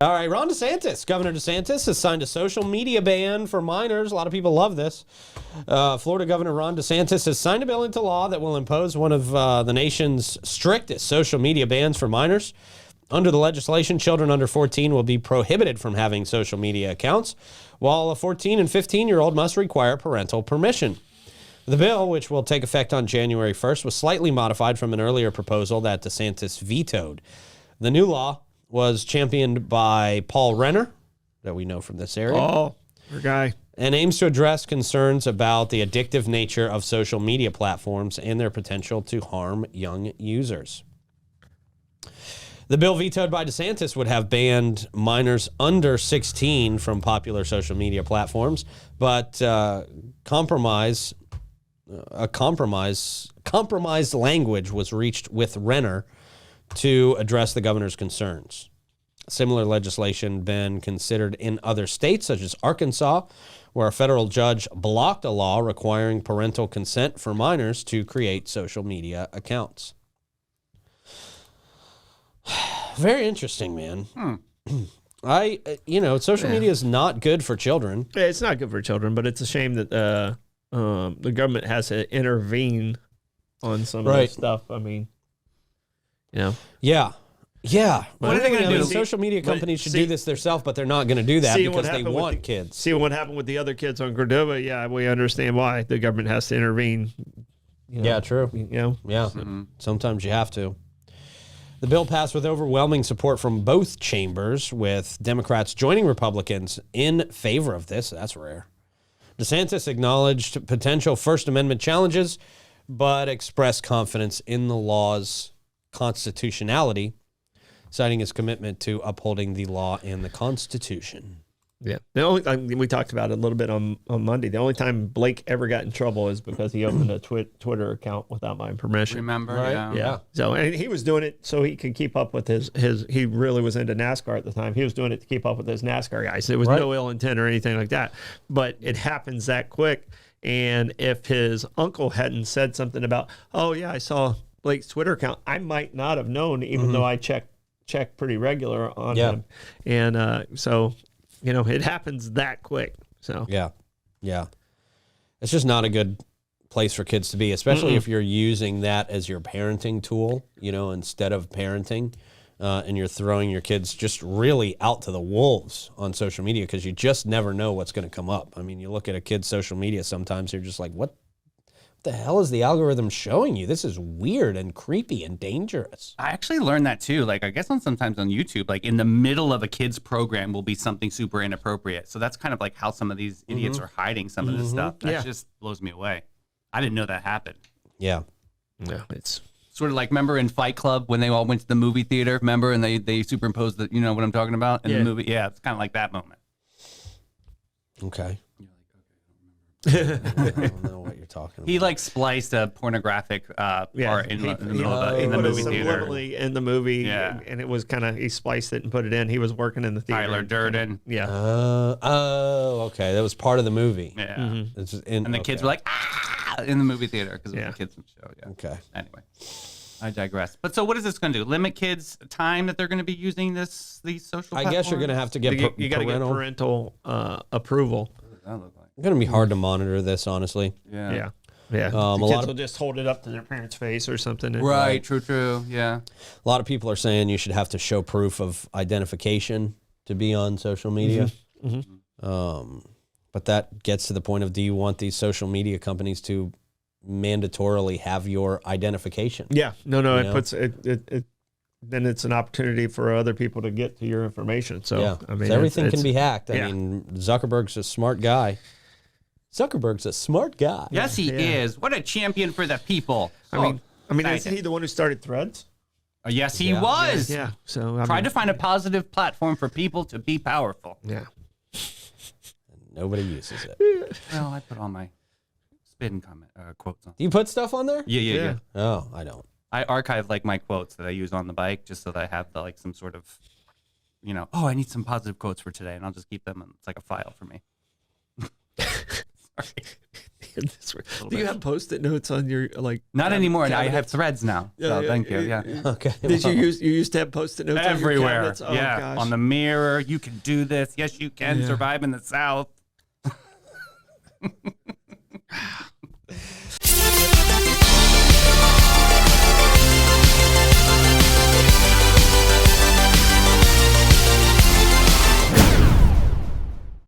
All right, Ron DeSantis. Governor DeSantis has signed a social media ban for minors. A lot of people love this. Florida Governor Ron DeSantis has signed a bill into law that will impose one of the nation's strictest social media bans for minors. Under the legislation, children under 14 will be prohibited from having social media accounts, while a 14 and 15-year-old must require parental permission. The bill, which will take effect on January 1st, was slightly modified from an earlier proposal that DeSantis vetoed. The new law was championed by Paul Renner, that we know from this area. Oh, our guy. And aims to address concerns about the addictive nature of social media platforms and their potential to harm young users. The bill vetoed by DeSantis would have banned minors under 16 from popular social media platforms, but compromised language was reached with Renner to address the governor's concerns. Similar legislation been considered in other states, such as Arkansas, where a federal judge blocked a law requiring parental consent for minors to create social media accounts. Very interesting, man. Social media is not good for children. Yeah, it's not good for children, but it's a shame that the government has to intervene on some of this stuff. I mean, Yeah. What are they going to do? Social media companies should do this themselves, but they're not going to do that because they want kids. See what happened with the other kids on Cordova? Yeah, we understand why the government has to intervene. Yeah, true. Yeah. Mm-hmm. Sometimes you have to. The bill passed with overwhelming support from both chambers, with Democrats joining Republicans in favor of this. That's rare. DeSantis acknowledged potential First Amendment challenges, but expressed confidence in the law's constitutionality, citing his commitment to upholding the law and the Constitution. Yeah. The only time we talked about it a little bit on Monday, the only time Blake ever got in trouble is because he opened a Twitter account without my permission. Remember? Right? Yeah. So, and he was doing it so he could keep up with his he really was into NASCAR at the time. He was doing it to keep up with his NASCAR guys. There was no ill intent or anything like that. But it happens that quick. And if his uncle hadn't said something about, oh yeah, I saw Blake's Twitter account, I might not have known, even though I check pretty regular on him. And so, it happens that quick. So yeah. It's just not a good place for kids to be, especially if you're using that as your parenting tool, instead of parenting, and you're throwing your kids just really out to the wolves on social media because you just never know what's going to come up. I mean, you look at a kid's social media, sometimes you're just like, what the hell is the algorithm showing you? This is weird and creepy and dangerous. I actually learned that too. Like, I guess sometimes on YouTube, like in the middle of a kid's program will be something super inappropriate. So that's kind of like how some of these idiots are hiding some of this stuff. That just blows me away. I didn't know that happened. Yeah. Yeah, it's sort of like, remember in Fight Club when they all went to the movie theater, remember? And they superimposed the, what I'm talking about in the movie? Yeah, it's kind of like that moment. Okay. I don't know what you're talking about. He spliced a pornographic part in the middle of the movie theater. In the movie, and it was he spliced it and put it in. He was working in the theater. Tyler Durden. Yeah. Okay. That was part of the movie. Yeah. And the kids were like, in the movie theater because it was a kids' show. Yeah. Okay. Anyway, I digress. But so what is this going to do? Limit kids' time that they're going to be using these social platforms? I guess you're going to have to get you got to get parental approval. What does that look like? It's going to be hard to monitor this, honestly. Yeah. A kids lot will just hold it up to their parents' face or something. Right. True. Yeah. A lot of people are saying you should have to show proof of identification to be on social media. But that gets to the point of, do you want these social media companies to mandatorily have your identification? Yeah. No. It puts it. Then it's an opportunity for other people to get to your information. So I mean, everything can be hacked. I mean, Zuckerberg's a smart guy. Yes, he is. What a champion for the people. I mean, isn't he the one who started Threads? Yes, he was. Yeah. So tried to find a positive platform for people to be powerful. Yeah. Nobody uses it. Well, I put all my spin quotes on. Do you put stuff on there? Yeah. Oh, I don't. I archive my quotes that I use on the bike just so that I have some sort of, I need some positive quotes for today, and I'll just keep them. It's like a file for me. Do you have Post-it notes on your Not anymore. Now I cabinets? have Threads now. So thank you. Yeah. Okay. Did you used to have Post-it notes Everywhere. on your cabinets? Oh, yeah. gosh. On the mirror. You can do this. Yes, you can survive in the South.